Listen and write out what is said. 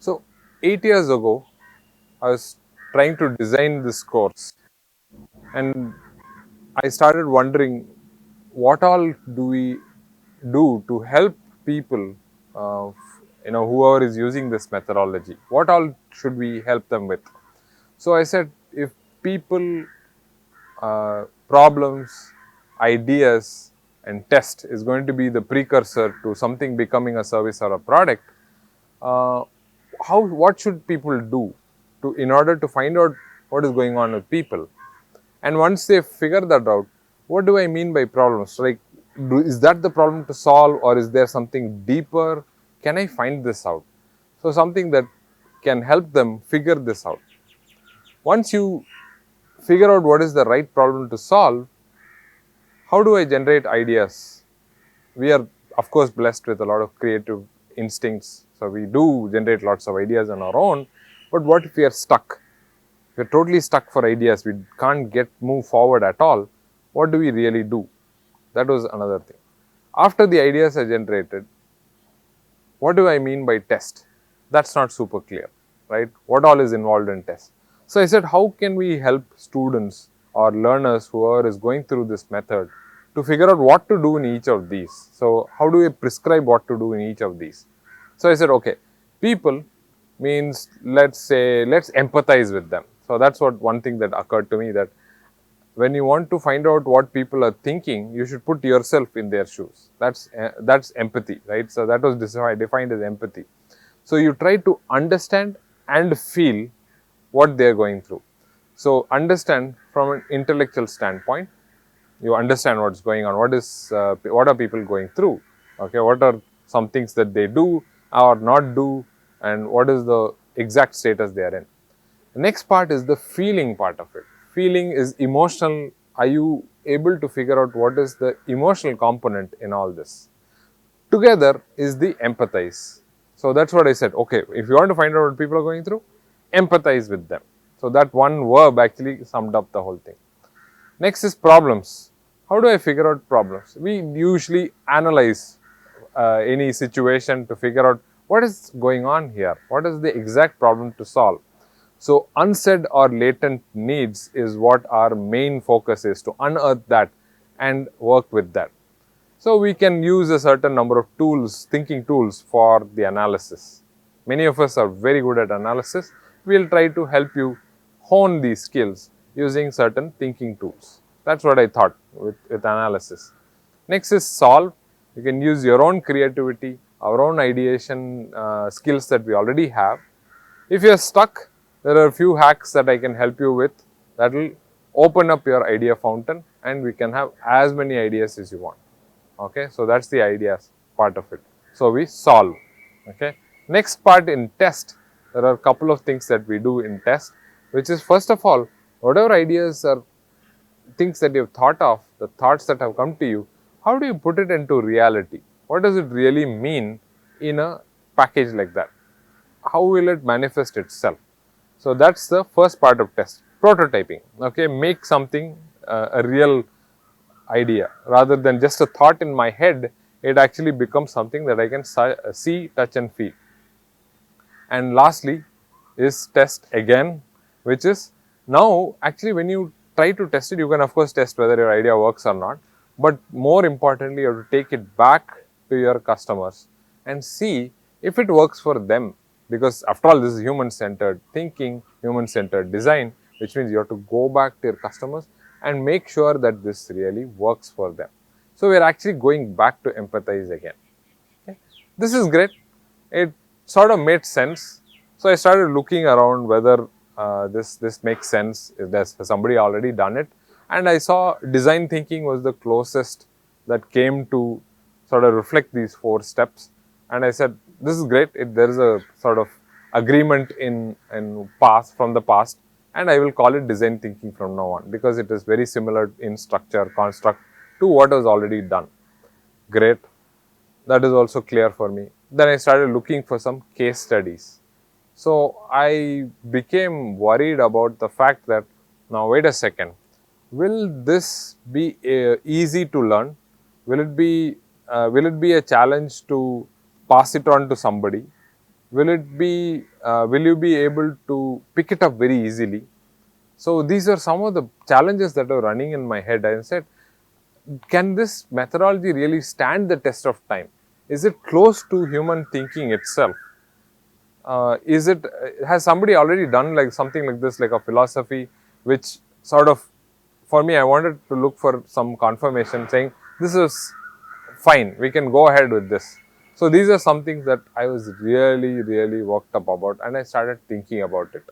So 8 years ago, I was trying to design this course, and I started wondering what all do we do to help people, whoever is using this methodology. What all should we help them with? So I said, if people, problems, ideas, and test is going to be the precursor to something becoming a service or a product, uh, what should people do in order to find out what is going on with people? And once they figure that out, what do I mean by problems? Like, is that the problem to solve, or is there something deeper? Can I find this out? So something that can help them figure this out. Once you figure out what is the right problem to solve, how do I generate ideas? We are, of course, blessed with a lot of creative instincts. So we do generate lots of ideas on our own. But what if we are stuck? If we're totally stuck for ideas, we can't move forward at all. What do we really do? That was another thing. After the ideas are generated, what do I mean by test? That's not super clear, right? What all is involved in test? So I said, how can we help students or learners, whoever is going through this method, to figure out what to do in each of these? So how do we prescribe what to do in each of these? So I said, okay, people means, let's empathize with them. So that's what one thing that occurred to me, that when you want to find out what people are thinking, you should put yourself in their shoes. That's empathy, right? So that was defined as empathy. So you try to understand and feel what they are going through. So understand from an intellectual standpoint. You understand what's going on. What are people going through? Okay, what are some things that they do or not do, and what is the exact status they are in? The next part is the feeling part of it. Feeling is emotional. Are you able to figure out what is the emotional component in all this? Together is the empathize. So that's what I said. Okay, if you want to find out what people are going through, empathize with them. So that one verb actually summed up the whole thing. Next is problems. How do I figure out problems? We usually analyze any situation to figure out what is going on here. What is the exact problem to solve? So unsaid or latent needs is what our main focus is, to unearth that and work with that. So we can use a certain number of tools, thinking tools, for the analysis. Many of us are very good at analysis. We'll try to help you hone these skills using certain thinking tools. That's what I thought with analysis. Next is solve. You can use your own creativity, our own ideation skills that we already have. If you are stuck, there are a few hacks that I can help you with that will open up your idea fountain, and we can have as many ideas as you want. Okay, so that's the ideas part of it. So we solve. Okay, next part in test, there are a couple of things that we do in test, which is, first of all, whatever ideas or things that you've thought of, the thoughts that have come to you, how do you put it into reality? What does it really mean in a package like that? How will it manifest itself? So that's the first part of test. Prototyping. Okay, make something a real idea rather than just a thought in my head. It actually becomes something that I can see, touch, and feel. And lastly is test again, which is, now actually when you try to test it, you can of course test whether your idea works or not, but more importantly, you have to take it back to your customers and see if it works for them, because after all, this is human-centered thinking, human-centered design, which means you have to go back to your customers and make sure that this really works for them. So we are actually going back to empathize again. Okay. This is great. It sort of made sense. So I started looking around whether this makes sense. Has somebody already done it? And I saw design thinking was the closest that came to sort of reflect these 4 steps. And I said, this is great. There is a sort of agreement in from the past, and I will call it design thinking from now on, because it is very similar in structure, construct to what was already done. Great. That is also clear for me. Then I started looking for some case studies. So I became worried about the fact that, now wait a second, will this be easy to learn? Will it be a challenge to pass it on to somebody? will you be able to pick it up very easily? So these are some of the challenges that are running in my head. I said, can this methodology really stand the test of time? Is it close to human thinking itself? Has somebody already done like something like this, like a philosophy, which sort of, for me, I wanted to look for some confirmation saying this is fine, we can go ahead with this. So these are some things that I was really, really worked up about, and I started thinking about it.